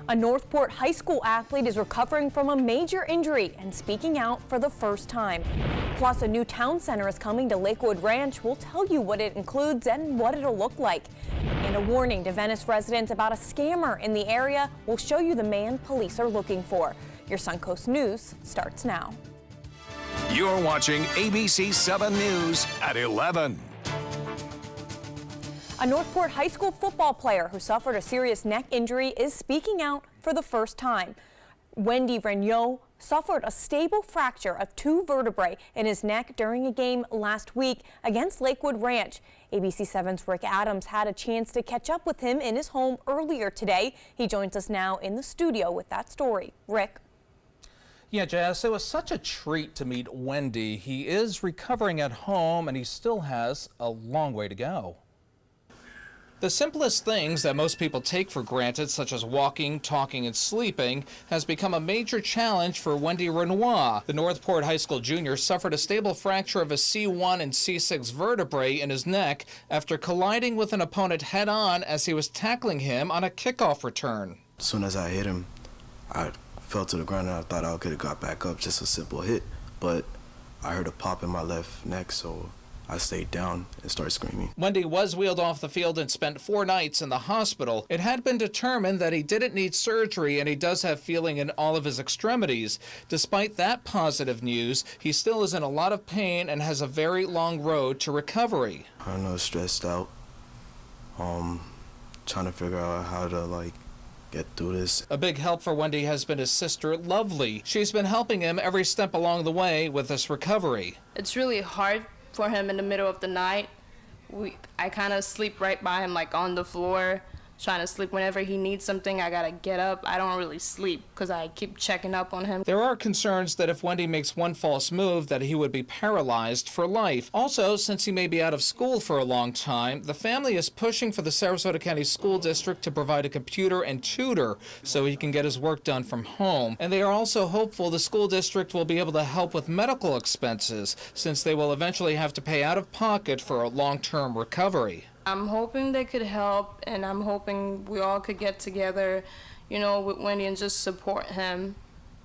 A Northport High School athlete is recovering from a major injury and speaking out for the first time. Plus, a new town center is coming to Lakewood Ranch. We'll tell you what it includes and what it'll look like. And a warning to Venice residents about a scammer in the area. We'll show you the man police are looking for. Your Suncoast News starts now. You're watching ABC7 News at 11. A Northport High School football player who suffered a serious neck injury is speaking out for the first time. Wendy Regnault suffered a stable fracture of 2 vertebrae in his neck during a game last week against Lakewood Ranch. ABC7's Rick Adams had a chance to catch up with him in his home earlier today. He joins us now in the studio with that story. Rick. Yeah, Jess, it was such a treat to meet Wendy. He is recovering at home and he still has a long way to go. The simplest things that most people take for granted, such as walking, talking, and sleeping, has become a major challenge for Wendy Regnault. The Northport High School junior suffered a stable fracture of a C1 and C6 vertebrae in his neck after colliding with an opponent head-on as he was tackling him on a kickoff return. As soon as I hit him, I fell to the ground and I thought I could have got back up, just a simple hit. But I heard a pop in my left neck, so I stayed down and started screaming. Wendy was wheeled off the field and spent 4 nights in the hospital. It had been determined that he didn't need surgery and he does have feeling in all of his extremities. Despite that positive news, he still is in a lot of pain and has a very long road to recovery. I know, stressed out. Trying to figure out how to get through this. A big help for Wendy has been his sister, Lovely. She's been helping him every step along the way with this recovery. It's really hard for him in the middle of the night. I kind of sleep right by him, like on the floor, trying to sleep. Whenever he needs something, I gotta get up. I don't really sleep because I keep checking up on him. There are concerns that if Wendy makes one false move, that he would be paralyzed for life. Also, since he may be out of school for a long time, the family is pushing for the Sarasota County School District to provide a computer and tutor so he can get his work done from home. And they are also hopeful the school district will be able to help with medical expenses, since they will eventually have to pay out of pocket for a long-term recovery. I'm hoping they could help, and I'm hoping we all could get together, with Wendy and just support him.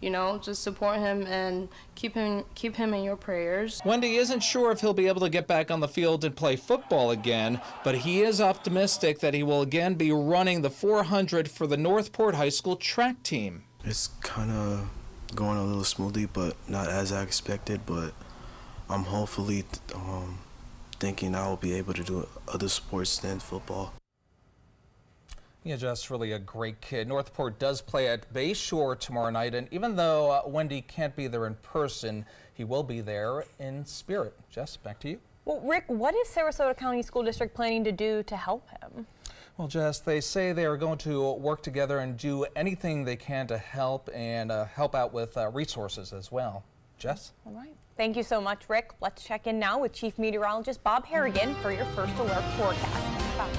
Just support him and keep him in your prayers. Wendy isn't sure if he'll be able to get back on the field and play football again, but he is optimistic that he will again be running the 400 for the Northport High School track team. It's kind of going a little smoothly, but not as I expected, but I'm hopefully thinking I will be able to do other sports than football. Yeah, just really a great kid. Northport does play at Bay Shore tomorrow night, and even though Wendy can't be there in person, he will be there in spirit. Jess, back to you. Well, Rick, what is Sarasota County School District planning to do to help him? Well, Jess, they say they are going to work together and do anything they can to help and help out with resources as well. Jess? All right. Thank you so much, Rick. Let's check in now with Chief Meteorologist Bob Harrigan for your first alert forecast. Bob.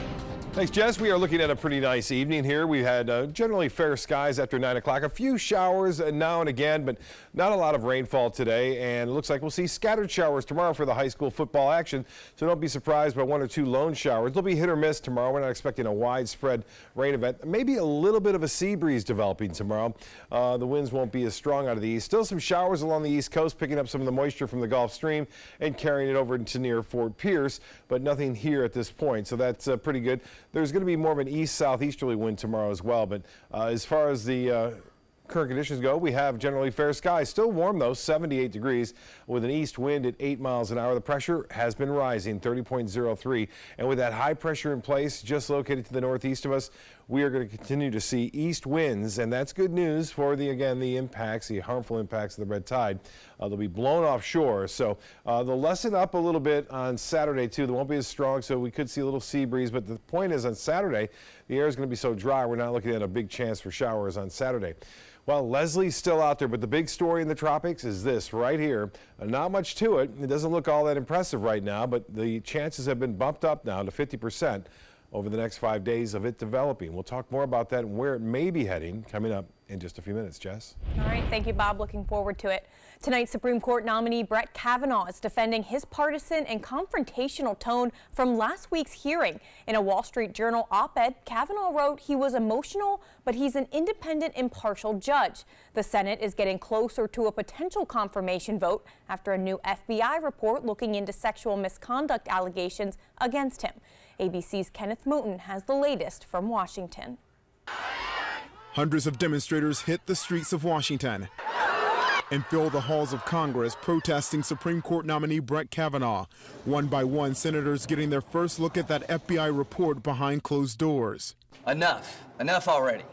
Thanks, Jess. We are looking at a pretty nice evening here. We had generally fair skies after 9 o'clock. A few showers now and again, but not a lot of rainfall today. And it looks like we'll see scattered showers tomorrow for the high school football action. So don't be surprised by 1 or 2 lone showers. They'll be hit or miss tomorrow. We're not expecting a widespread rain event. Maybe a little bit of a sea breeze developing tomorrow. The winds won't be as strong out of the east. Still some showers along the east coast, picking up some of the moisture from the Gulf Stream and carrying it over into near Fort Pierce, but nothing here at this point. So that's pretty good. There's going to be more of an east-southeasterly wind tomorrow as well, but as far as the current conditions go, we have generally fair skies. Still warm though, 78 degrees with an east wind at 8 miles an hour. The pressure has been rising, 30.03, and with that high pressure in place just located to the northeast of us, we are going to continue to see east winds, and that's good news for the impacts, the harmful impacts of the red tide. They'll be blown offshore, so they'll lessen up a little bit on Saturday too. They won't be as strong, so we could see a little sea breeze, but the point is on Saturday, the air is going to be so dry, we're not looking at a big chance for showers on Saturday. Well, Leslie's still out there, but the big story in the tropics is this right here. Not much to it. It doesn't look all that impressive right now, but the chances have been bumped up now to 50% over the next 5 days of it developing. We'll talk more about that and where it may be heading coming up in just a few minutes. Jess? All right, thank you, Bob. Looking forward to it. Tonight, Supreme Court nominee Brett Kavanaugh is defending his partisan and confrontational tone from last week's hearing. In a Wall Street Journal op-ed, Kavanaugh wrote he was emotional, but he's an independent, impartial judge. The Senate is getting closer to a potential confirmation vote after a new FBI report looking into sexual misconduct allegations against him. ABC's Kenneth Moton has the latest from Washington. Hundreds of demonstrators hit the streets of Washington and filled the halls of Congress protesting Supreme Court nominee Brett Kavanaugh. One by one, senators getting their first look at that FBI report behind closed doors. Enough already.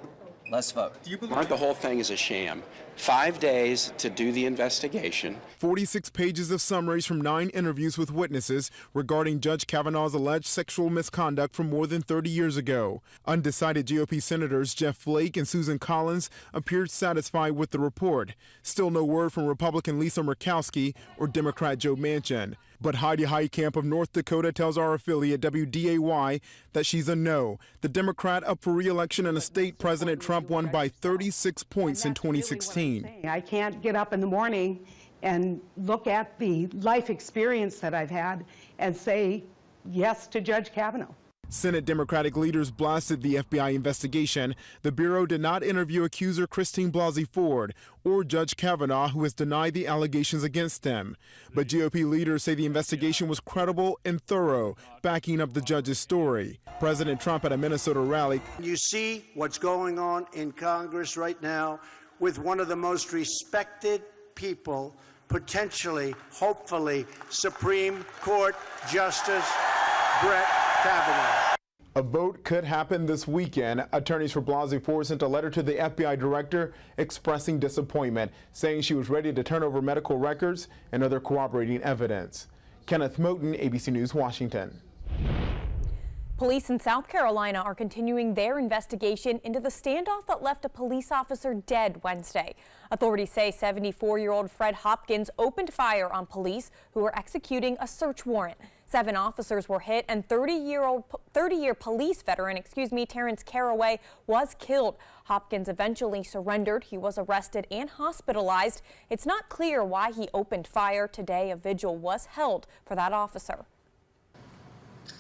Let's vote. The whole thing is a sham. 5 days to do the investigation. 46 pages of summaries from 9 interviews with witnesses regarding Judge Kavanaugh's alleged sexual misconduct from more than 30 years ago. Undecided GOP senators Jeff Flake and Susan Collins appeared satisfied with the report. Still no word from Republican Lisa Murkowski or Democrat Joe Manchin. But Heidi Heitkamp of North Dakota tells our affiliate WDAY that she's a no. The Democrat up for re-election in a state President Trump won by 36 points in 2016. I can't get up in the morning and look at the life experience that I've had and say yes to Judge Kavanaugh. Senate Democratic leaders blasted the FBI investigation. The Bureau did not interview accuser Christine Blasey Ford or Judge Kavanaugh, who has denied the allegations against them. But GOP leaders say the investigation was credible and thorough, backing up the judge's story. President Trump at a Minnesota rally. You see what's going on in Congress right now with one of the most respected people, potentially, hopefully, Supreme Court Justice Brett Kavanaugh. A vote could happen this weekend. Attorneys for Blasey Ford sent a letter to the FBI director expressing disappointment, saying she was ready to turn over medical records and other corroborating evidence. Kenneth Moton, ABC News, Washington. Police in South Carolina are continuing their investigation into the standoff that left a police officer dead Wednesday. Authorities say 74-year-old Fred Hopkins opened fire on police who were executing a search warrant. 7 officers were hit and 30-year police veteran, Terrence Caraway, was killed. Hopkins eventually surrendered. He was arrested and hospitalized. It's not clear why he opened fire. Today, a vigil was held for that officer.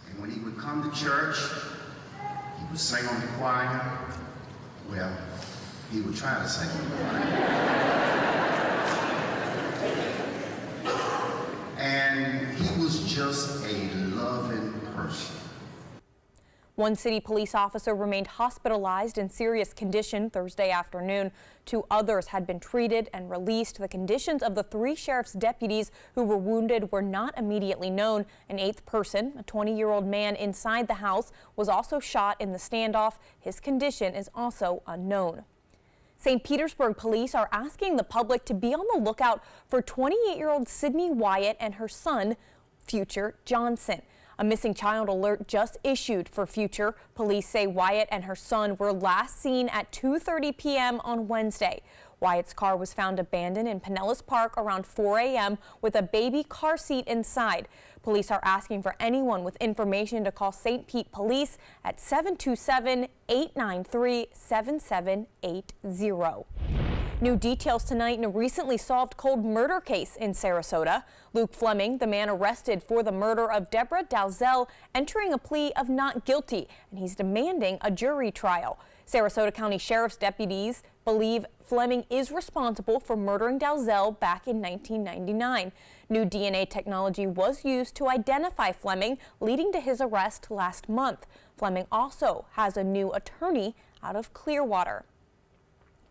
And when he would come to church, he would sing on the choir. Well, he would try to sing on the choir. And he was just a loving person. One city police officer remained hospitalized in serious condition Thursday afternoon. 2 others had been treated and released. The conditions of the 3 sheriff's deputies who were wounded were not immediately known. An 8th person, a 20-year-old man inside the house, was also shot in the standoff. His condition is also unknown. St. Petersburg police are asking the public to be on the lookout for 28-year-old Sydney Wyatt and her son, Future Johnson. A missing child alert just issued for Future. Police say Wyatt and her son were last seen at 2:30 p.m. on Wednesday. Wyatt's car was found abandoned in Pinellas Park around 4 a.m. with a baby car seat inside. Police are asking for anyone with information to call St. Pete Police at 727-893-7780. New details tonight in a recently solved cold murder case in Sarasota. Luke Fleming, the man arrested for the murder of Deborah Dalzell, entering a plea of not guilty, and he's demanding a jury trial. Sarasota County Sheriff's deputies believe Fleming is responsible for murdering Dalzell back in 1999. New DNA technology was used to identify Fleming, leading to his arrest last month. Fleming also has a new attorney out of Clearwater.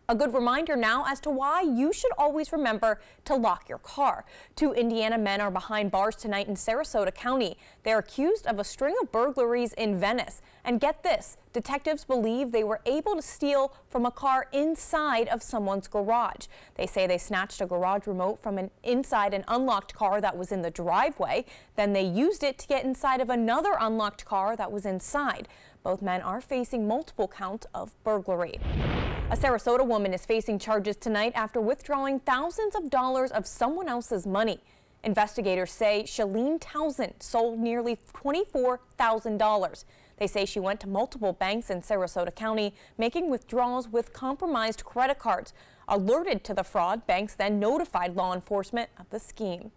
A good reminder now as to why you should always remember to lock your car. 2 Indiana men are behind bars tonight in Sarasota County. They're accused of a string of burglaries in Venice. And get this, detectives believe they were able to steal from a car inside of someone's garage. They say they snatched a garage remote from inside an unlocked car that was in the driveway. Then they used it to get inside of another unlocked car that was inside. Both men are facing multiple counts of burglary. A Sarasota woman is facing charges tonight after withdrawing thousands of dollars of someone else's money. Investigators say Shalene Townsend sold nearly $24,000. They say she went to multiple banks in Sarasota County, making withdrawals with compromised credit cards. Alerted to the fraud, banks then notified law enforcement of the scheme.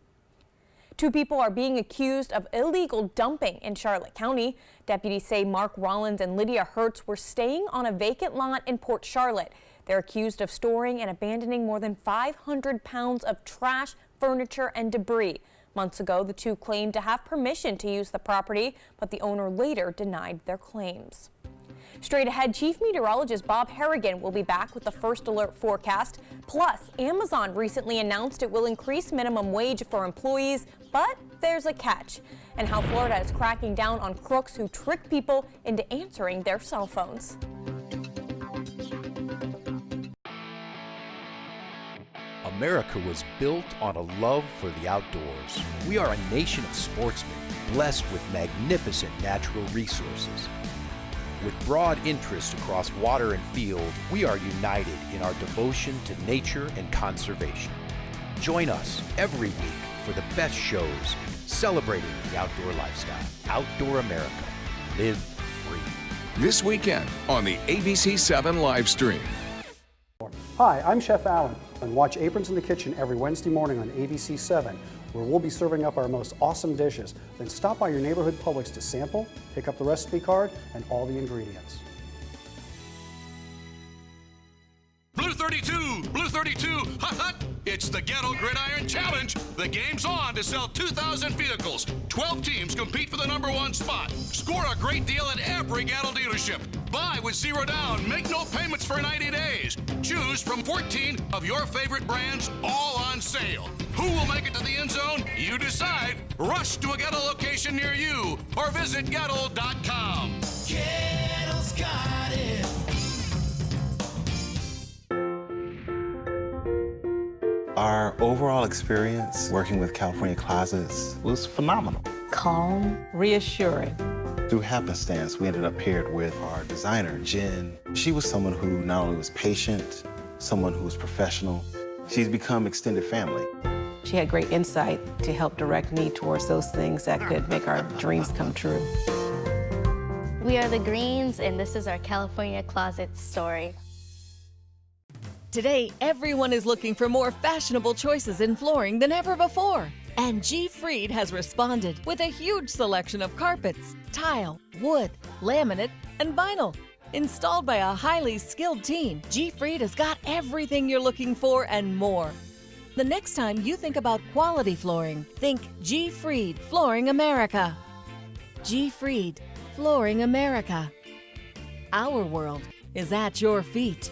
2 people are being accused of illegal dumping in Charlotte County. Deputies say Mark Rollins and Lydia Hertz were staying on a vacant lot in Port Charlotte. They're accused of storing and abandoning more than 500 pounds of trash, furniture, and debris. Months ago, the 2 claimed to have permission to use the property, but the owner later denied their claims. Straight ahead, Chief Meteorologist Bob Harrigan will be back with the first alert forecast. Plus, Amazon recently announced it will increase minimum wage for employees, but there's a catch. And how Florida is cracking down on crooks who trick people into answering their cell phones. America was built on a love for the outdoors. We are a nation of sportsmen, blessed with magnificent natural resources. With broad interests across water and field, we are united in our devotion to nature and conservation. Join us every week for the best shows celebrating the outdoor lifestyle. Outdoor America. Live free. This weekend on the ABC7 live stream. Hi, I'm Chef Allen, and watch Aprons in the Kitchen every Wednesday morning on ABC7, where we'll be serving up our most awesome dishes. Then stop by your neighborhood Publix to sample, pick up the recipe card, and all the ingredients. Blue 32, Blue 32, hut hut! It's the Ghetto Gridiron Challenge. The game's on to sell 2,000 vehicles. 12 teams compete for the #1 spot. Score a great deal at every Gatto dealership. Buy with 0 down. Make no payments for 90 days. Choose from 14 of your favorite brands, all on sale. Who will make it to the end zone? You decide. Rush to a Gatto location near you or visit Gatto.com. Gatto's got it. Our overall experience working with California Closets was phenomenal. Calm, reassuring. Through happenstance, we ended up paired with our designer, Jen. She was someone who not only was patient, someone who was professional. She's become extended family. She had great insight to help direct me towards those things that could make our dreams come true. We are the Greens, and this is our California Closet story. Today, everyone is looking for more fashionable choices in flooring than ever before. And G. Fried has responded with a huge selection of carpets, tile, wood, laminate, and vinyl. Installed by a highly skilled team, G. Fried has got everything you're looking for and more. The next time you think about quality flooring, think G. Fried Flooring America. G. Fried Flooring America. Our world is at your feet.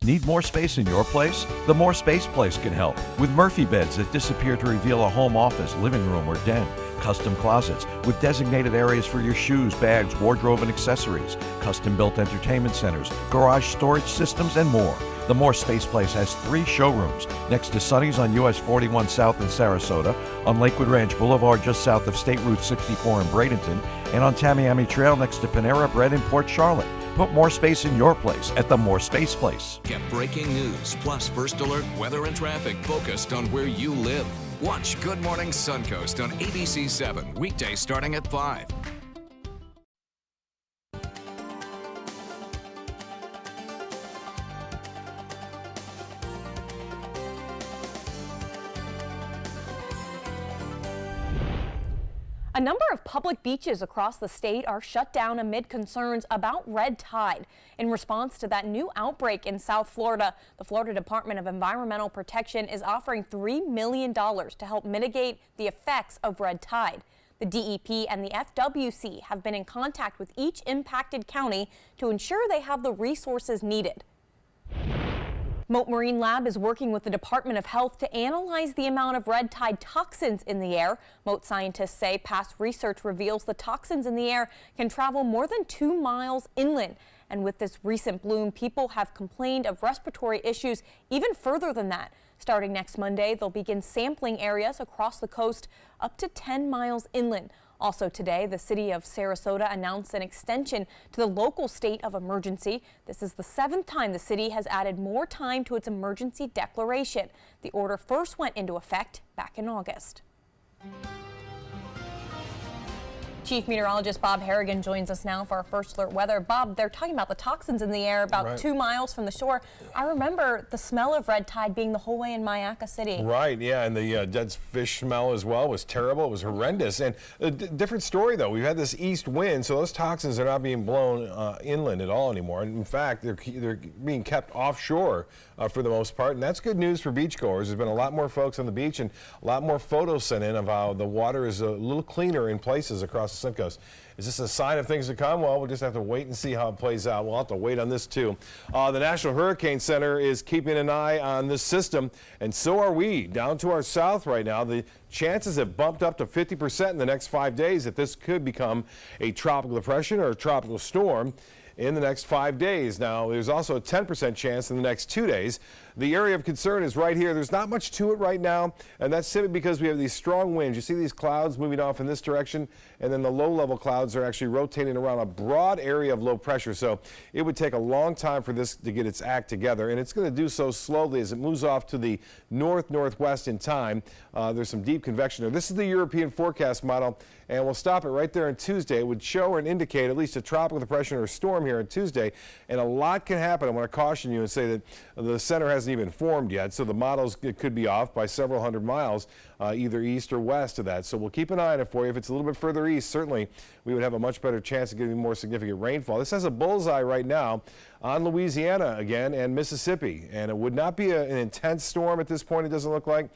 Need more space in your place? The More Space Place can help with Murphy beds that disappear to reveal a home office, living room, or den. Custom closets with designated areas for your shoes, bags, wardrobe, and accessories. Custom-built entertainment centers, garage storage systems, and more. The More Space Place has 3 showrooms next to Sunny's on US 41 South in Sarasota, on Lakewood Ranch Boulevard just south of State Route 64 in Bradenton, and on Tamiami Trail next to Panera Bread in Port Charlotte. Put more space in your place at the More Space Place. Get breaking news, plus first alert weather and traffic focused on where you live. Watch Good Morning Suncoast on ABC7, weekdays starting at 5. A number of public beaches across the state are shut down amid concerns about red tide. In response to that new outbreak in South Florida, the Florida Department of Environmental Protection is offering $3 million to help mitigate the effects of red tide. The DEP and the FWC have been in contact with each impacted county to ensure they have the resources needed. Mote Marine Lab is working with the Department of Health to analyze the amount of red tide toxins in the air. Mote scientists say past research reveals the toxins in the air can travel more than 2 miles inland. And with this recent bloom, people have complained of respiratory issues even further than that. Starting next Monday, they'll begin sampling areas across the coast up to 10 miles inland. Also today, the city of Sarasota announced an extension to the local state of emergency. This is the 7th time the city has added more time to its emergency declaration. The order first went into effect back in August. Chief Meteorologist Bob Harrigan joins us now for our first alert weather. Bob, they're talking about the toxins in the air about 2 miles from the shore. I remember the smell of red tide being the whole way in Mayaca City. Right, yeah, and the dead fish smell as well was terrible. It was horrendous. And a different story, though. We've had this east wind, so those toxins are not being blown inland at all anymore. And in fact, they're being kept offshore for the most part, and that's good news for beachgoers. There's been a lot more folks on the beach and a lot more photos sent in of how the water is a little cleaner in places across the Simcoe. Is this a sign of things to come? Well, we'll just have to wait and see how it plays out. We'll have to wait on this too. The National Hurricane Center is keeping an eye on this system, and so are we. Down to our south right now, the chances have bumped up to 50% in the next 5 days that this could become a tropical depression or a tropical storm in the next 5 days. Now, there's also a 10% chance in the next 2 days. The area of concern is right here. There's not much to it right now, and that's simply because we have these strong winds. You see these clouds moving off in this direction, and then the low-level clouds are actually rotating around a broad area of low pressure. So it would take a long time for this to get its act together, and it's going to do so slowly as it moves off to the north-northwest in time. There's some deep convection there. This is the European forecast model, and we'll stop it right there on Tuesday. It would show and indicate at least a tropical depression or a storm here on Tuesday, and a lot can happen. I want to caution you and say that the center hasn't even formed yet, so the models could be off by several hundred miles, either east or west of that. So we'll keep an eye on it for you. If it's a little bit further east, certainly we would have a much better chance of getting more significant rainfall. This has a bullseye right now on Louisiana again and Mississippi, and it would not be an intense storm at this point, it doesn't look like.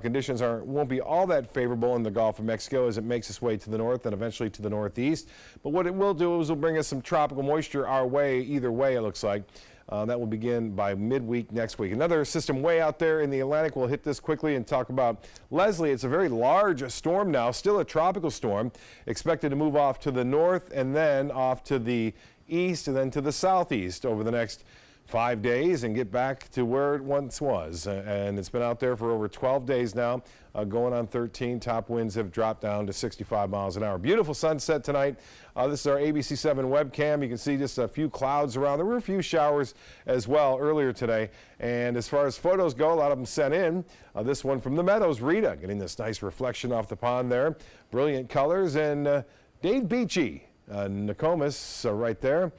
Conditions won't be all that favorable in the Gulf of Mexico as it makes its way to the north and eventually to the northeast. But what it will do is it'll bring us some tropical moisture our way, either way it looks like. That will begin by midweek next week. Another system way out there in the Atlantic. We'll hit this quickly and talk about Leslie. It's a very large storm now, still a tropical storm, expected to move off to the north and then off to the east and then to the southeast over the next 5 days and get back to where it once was. And it's been out there for over 12 days now, going on 13. Top winds have dropped down to 65 miles an hour. Beautiful sunset tonight. This is our ABC7 webcam. You can see just a few clouds around. There were a few showers as well earlier today. And as far as photos go, a lot of them sent in. This one from the Meadows, Rita, getting this nice reflection off the pond there. Brilliant colors. And Dave Beachy, Nokomis right there.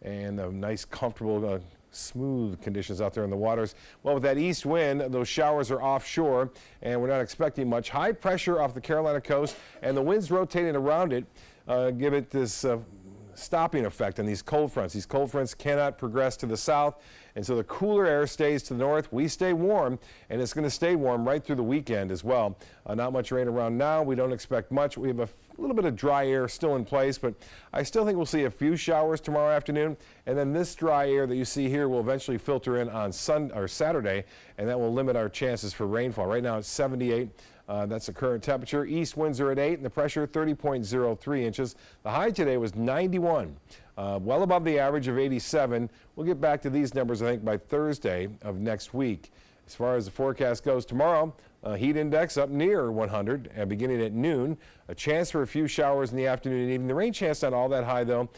And a nice, comfortable, smooth conditions out there in the waters. Well, with that east wind, those showers are offshore, and we're not expecting much. High pressure off the Carolina coast, and the winds rotating around it give it this stopping effect on these cold fronts. These cold fronts cannot progress to the south, and so the cooler air stays to the north. We stay warm, and it's going to stay warm right through the weekend as well. Not much rain around now. We don't expect much. We have a little bit of dry air still in place, but I still think we'll see a few showers tomorrow afternoon, and then this dry air that you see here will eventually filter in on Saturday, and that will limit our chances for rainfall. Right now it's 78. That's the current temperature. East winds are at 8 and the pressure 30.03 inches. The high today was 91, well above the average of 87. We'll get back to these numbers, I think, by Thursday of next week. As far as the forecast goes tomorrow, heat index up near 100 and beginning at noon. A chance for a few showers in the afternoon and evening. The rain chance not all that high, though,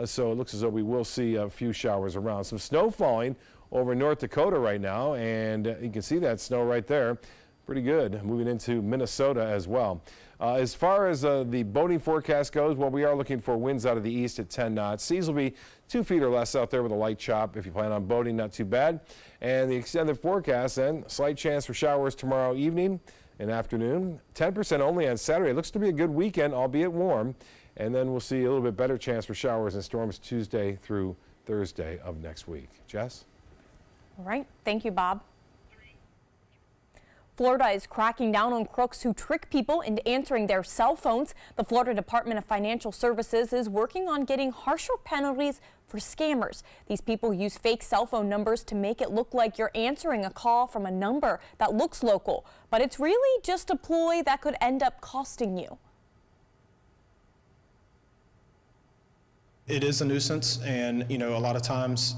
so it looks as though we will see a few showers around. Some snow falling over North Dakota right now, and you can see that snow right there. Pretty good. Moving into Minnesota as well. As far as the boating forecast goes, well, we are looking for winds out of the east at 10 knots. Seas will be 2 feet or less out there with a light chop. If you plan on boating, not too bad. And the extended forecast then, slight chance for showers tomorrow evening and afternoon. 10% only on Saturday. It looks to be a good weekend, albeit warm. And then we'll see a little bit better chance for showers and storms Tuesday through Thursday of next week. Jess? All right. Thank you, Bob. Florida is cracking down on crooks who trick people into answering their cell phones. The Florida Department of Financial Services is working on getting harsher penalties for scammers. These people use fake cell phone numbers to make it look like you're answering a call from a number that looks local, but it's really just a ploy that could end up costing you. It is a nuisance, and a lot of times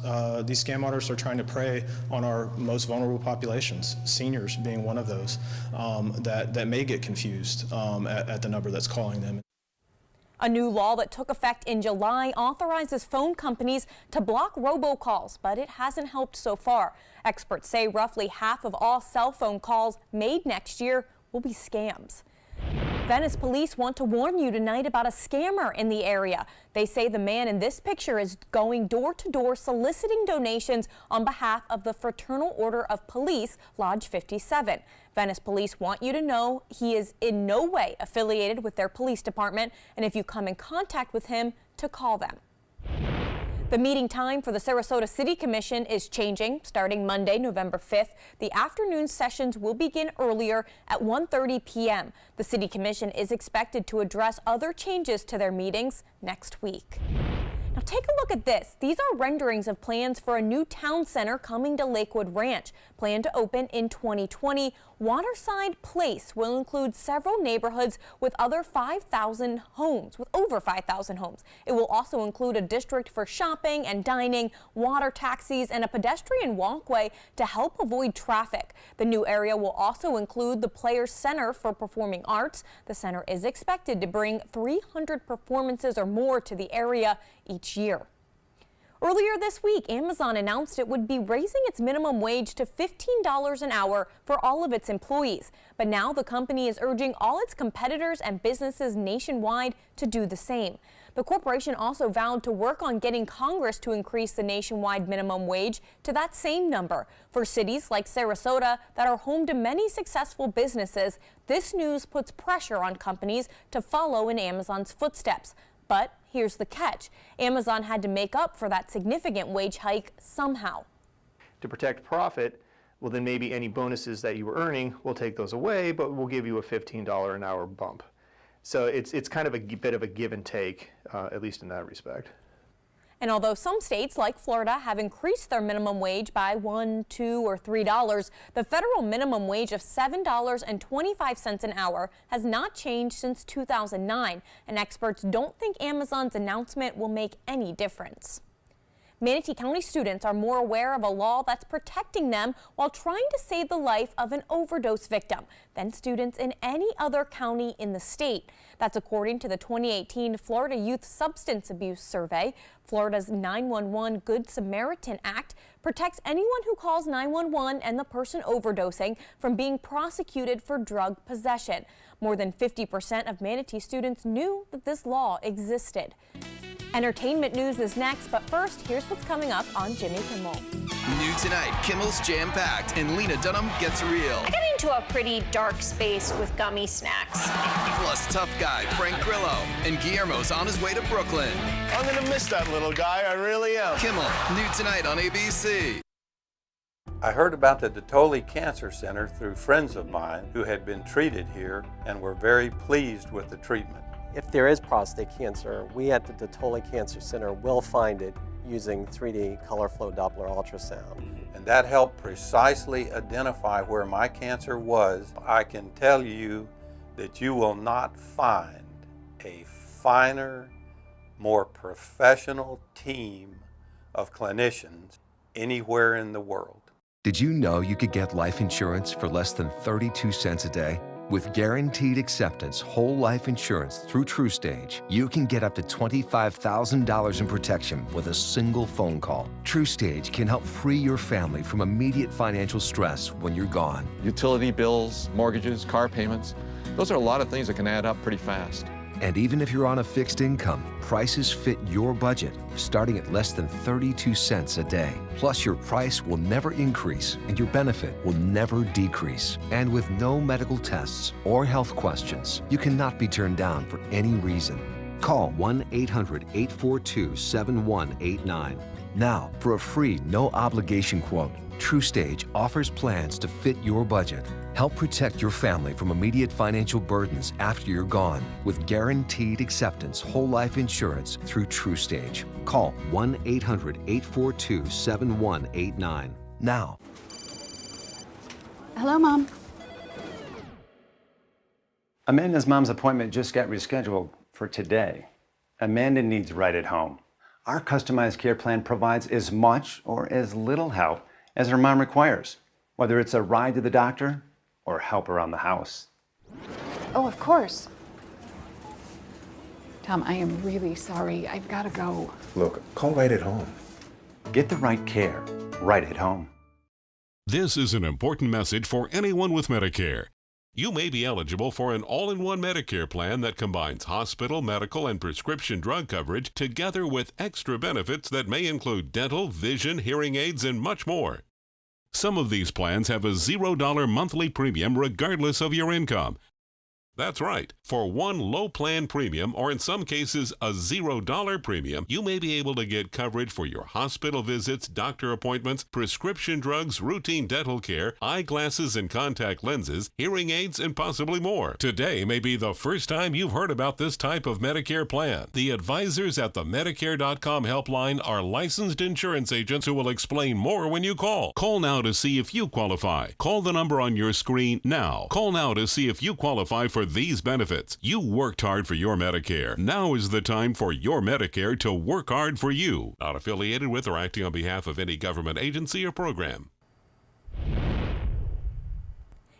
these scam artists are trying to prey on our most vulnerable populations, seniors being one of those, that may get confused at the number that's calling them. A new law that took effect in July authorizes phone companies to block robocalls, but it hasn't helped so far. Experts say roughly half of all cell phone calls made next year will be scams. Venice police want to warn you tonight about a scammer in the area. They say the man in this picture is going door to door soliciting donations on behalf of the Fraternal Order of Police, Lodge 57. Venice police want you to know he is in no way affiliated with their police department, and if you come in contact with him, to call them. The meeting time for the Sarasota City Commission is changing starting Monday, November 5th. The afternoon sessions will begin earlier at 1:30 p.m. The City Commission is expected to address other changes to their meetings next week. Now take a look at this. These are renderings of plans for a new town center coming to Lakewood Ranch. Planned to open in 2020, Waterside Place will include several neighborhoods with over 5,000 homes. It will also include a district for shopping and dining, water taxis, and a pedestrian walkway to help avoid traffic. The new area will also include the Players Center for Performing Arts. The center is expected to bring 300 performances or more to the area each year. Earlier this week, Amazon announced it would be raising its minimum wage to $15 an hour for all of its employees. But now the company is urging all its competitors and businesses nationwide to do the same. The corporation also vowed to work on getting Congress to increase the nationwide minimum wage to that same number. For cities like Sarasota that are home to many successful businesses, this news puts pressure on companies to follow in Amazon's footsteps. But here's the catch. Amazon had to make up for that significant wage hike somehow. To protect profit, well, then maybe any bonuses that you were earning, we'll take those away, but we'll give you a $15 an hour bump. So it's kind of a bit of a give and take, at least in that respect. And although some states like Florida have increased their minimum wage by $1, $2, or $3, the federal minimum wage of $7.25 an hour has not changed since 2009, and experts don't think Amazon's announcement will make any difference. Manatee County students are more aware of a law that's protecting them while trying to save the life of an overdose victim than students in any other county in the state. That's according to the 2018 Florida Youth Substance Abuse Survey. Florida's 911 Good Samaritan Act protects anyone who calls 911 and the person overdosing from being prosecuted for drug possession. More than 50% of Manatee students knew that this law existed. Entertainment news is next, but first, here's what's coming up on Jimmy Kimmel. New tonight, Kimmel's jam-packed and Lena Dunham gets real. I got into a pretty dark space with gummy snacks. Plus, tough guy Frank Grillo and Guillermo's on his way to Brooklyn. I'm gonna miss that little guy, I really am. Kimmel, new tonight on ABC. I heard about the Dotoli Cancer Center through friends of mine who had been treated here and were very pleased with the treatment. If there is prostate cancer, we at the Dotoli Cancer Center will find it using 3D color flow Doppler ultrasound. And that helped precisely identify where my cancer was. I can tell you that you will not find a finer, more professional team of clinicians anywhere in the world. Did you know you could get life insurance for less than 32 cents a day? With guaranteed acceptance whole life insurance through TrueStage, you can get up to $25,000 in protection with a single phone call. TrueStage can help free your family from immediate financial stress when you're gone. Utility bills, mortgages, car payments, those are a lot of things that can add up pretty fast. And even if you're on a fixed income, prices fit your budget, starting at less than 32 cents a day. Plus, your price will never increase and your benefit will never decrease. And with no medical tests or health questions, you cannot be turned down for any reason. Call 1-800-842-7189. Now, for a free, no-obligation quote, TrueStage offers plans to fit your budget. Help protect your family from immediate financial burdens after you're gone with guaranteed acceptance whole life insurance through TrueStage. Call 1-800-842-7189 now. Hello, Mom. Amanda's mom's appointment just got rescheduled for today. Amanda needs Right at Home. Our customized care plan provides as much or as little help as her mom requires, whether it's a ride to the doctor or help around the house. Oh, of course. Tom, I am really sorry. I've got to go. Look, call Right at Home. Get the right care right at home. This is an important message for anyone with Medicare. You may be eligible for an all-in-one Medicare plan that combines hospital, medical, and prescription drug coverage together with extra benefits that may include dental, vision, hearing aids, and much more. Some of these plans have a $0 monthly premium regardless of your income. That's right. For one low plan premium, or in some cases a $0 premium, you may be able to get coverage for your hospital visits, doctor appointments, prescription drugs, routine dental care, eyeglasses and contact lenses, hearing aids, and possibly more. Today may be the first time you've heard about this type of Medicare plan. The advisors at the Medicare.com helpline are licensed insurance agents who will explain more when you call. Call now to see if you qualify. Call the number on your screen now. Call now to see if you qualify for these benefits. You worked hard for your Medicare. Now is the time for your Medicare to work hard for you. Not affiliated with or acting on behalf of any government agency or program.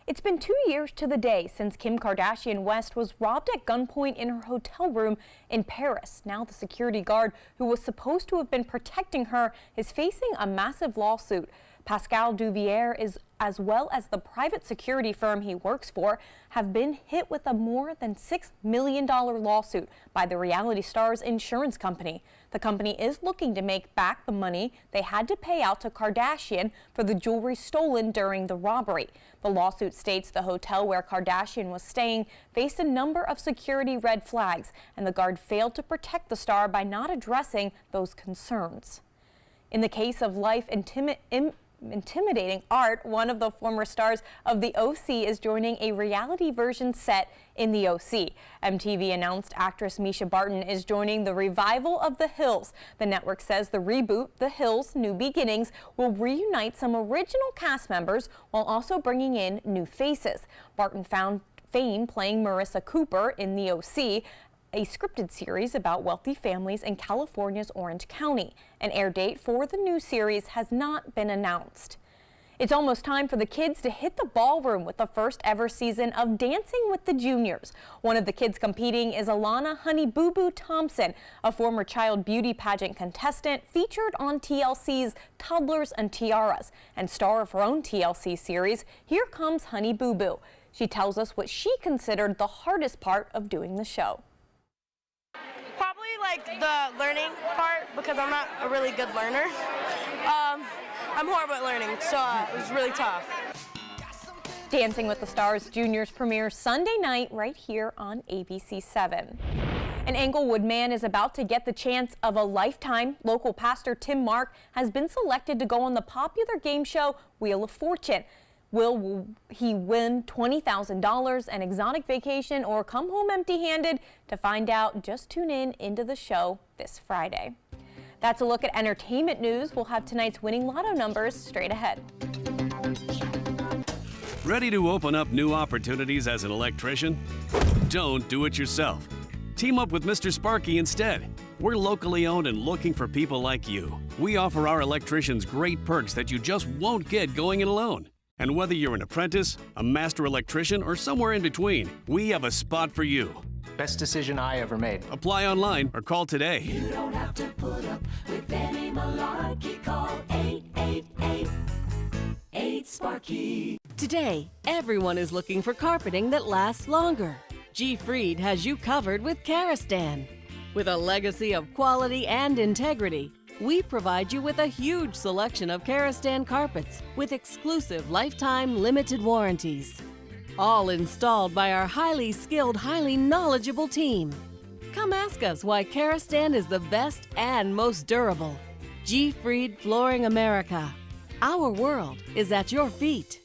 It's been 2 years to the day since Kim Kardashian West was robbed at gunpoint in her hotel room in Paris. Now the security guard who was supposed to have been protecting her is facing a massive lawsuit. Pascal Duvier, as well as the private security firm he works for, have been hit with a more than $6 million lawsuit by the reality star's insurance company. The company is looking to make back the money they had to pay out to Kardashian for the jewelry stolen during the robbery. The lawsuit states the hotel where Kardashian was staying faced a number of security red flags, and the guard failed to protect the star by not addressing those concerns. In the case of Life Intimidating Art, one of the former stars of The OC is joining a reality version set in The OC. MTV announced actress Misha Barton is joining the revival of The Hills. The network says the reboot, The Hills: New Beginnings, will reunite some original cast members while also bringing in new faces. Barton found fame playing Marissa Cooper in The OC, a scripted series about wealthy families in California's Orange County. An air date for the new series has not been announced. It's almost time for the kids to hit the ballroom with the first ever season of Dancing with the Juniors. One of the kids competing is Alana Honey Boo Boo Thompson, a former child beauty pageant contestant featured on TLC's Toddlers and Tiaras, and star of her own TLC series, Here Comes Honey Boo Boo. She tells us what she considered the hardest part of doing the show. Probably like the learning part, because I'm not a really good learner. I'm horrible at learning, so it was really tough. Dancing with the Stars Juniors premieres Sunday night right here on ABC7. An Englewood man is about to get the chance of a lifetime. Local pastor Tim Mark has been selected to go on the popular game show Wheel of Fortune. Will he win $20,000, an exotic vacation, or come home empty-handed? To find out, just tune in into the show this Friday. That's a look at entertainment news. We'll have tonight's winning lotto numbers straight ahead. Ready to open up new opportunities as an electrician? Don't do it yourself. Team up with Mr. Sparky instead. We're locally owned and looking for people like you. We offer our electricians great perks that you just won't get going it alone. And whether you're an apprentice, a master electrician, or somewhere in between, we have a spot for you. Best decision I ever made. Apply online or call today. You don't have to put up with any malarkey. Call 888-8-SPARKY. Today, everyone is looking for carpeting that lasts longer. G. Fried has you covered with Karastan. With a legacy of quality and integrity, we provide you with a huge selection of Karastan carpets with exclusive lifetime limited warranties. All installed by our highly skilled, highly knowledgeable team. Come ask us why Karastan is the best and most durable. G. Fried Flooring America. Our world is at your feet.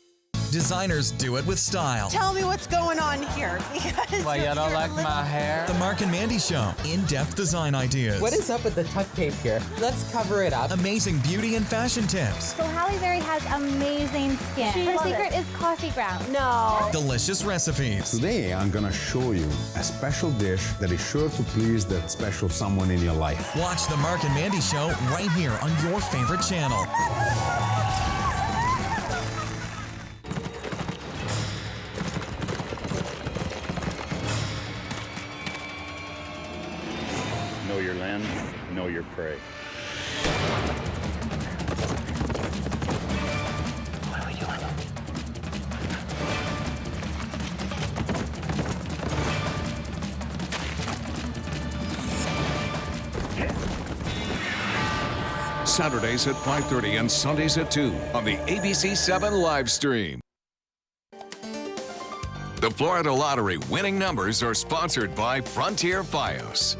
Designers do it with style. Tell me what's going on here. Why, you don't like my hair? The Mark and Mandy Show. In-depth design ideas. What is up with the tuck tape here? Let's cover it up. Amazing beauty and fashion tips. So Halle Berry has amazing skin. Her secret is coffee grounds. No. Delicious recipes. Today, I'm gonna show you a special dish that is sure to please that special someone in your life. Watch the Mark and Mandy Show right here on your favorite channel. Know your land, know your prey. What are we doing? Saturdays at 5:30 and Sundays at 2 on the ABC7 live stream. The Florida Lottery winning numbers are sponsored by Frontier Fios.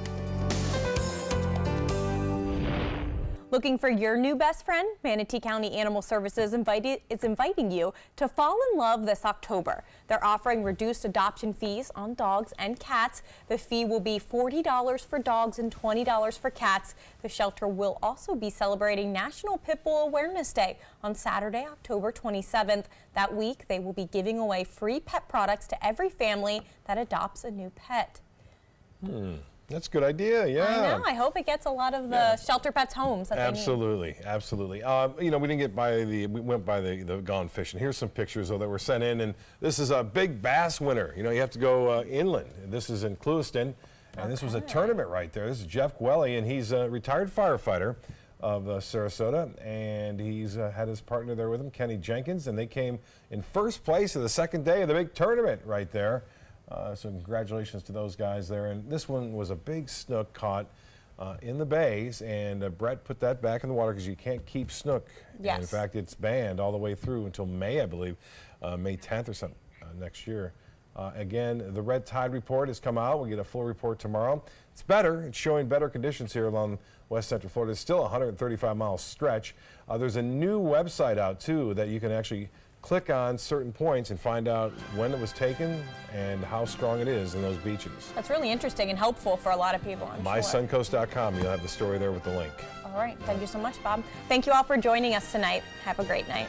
Looking for your new best friend? Manatee County Animal Services is inviting you to fall in love this October. They're offering reduced adoption fees on dogs and cats. The fee will be $40 for dogs and $20 for cats. The shelter will also be celebrating National Pit Bull Awareness Day on Saturday, October 27th. That week, they will be giving away free pet products to every family that adopts a new pet. That's a good idea, yeah. I know. I hope it gets a lot of the shelter pets homes that they need. Absolutely. You know, we didn't get by we went by the gone fishing. Here's some pictures though that were sent in, and this is a big bass winner. You know, you have to go inland. This is in Clewiston, and this was a tournament right there. This is Jeff Gwelly, and he's a retired firefighter of Sarasota, and he's had his partner there with him, Kenny Jenkins, and they came in first place of the second day of the big tournament right there. So congratulations to those guys there. And this one was a big snook caught in the bays, and Brett put that back in the water because you can't keep snook. Yes. And in fact, it's banned all the way through until May, I believe, May 10th or something next year. Again, the red tide report has come out. We'll get a full report tomorrow. It's better. It's showing better conditions here along West Central Florida. It's still a 135-mile stretch. There's a new website out, too, that you can actually click on certain points and find out when it was taken and how strong it is in those beaches. That's really interesting and helpful for a lot of people, I'm sure. MySuncoast.com. You'll have the story there with the link. All right. Thank you so much, Bob. Thank you all for joining us tonight. Have a great night.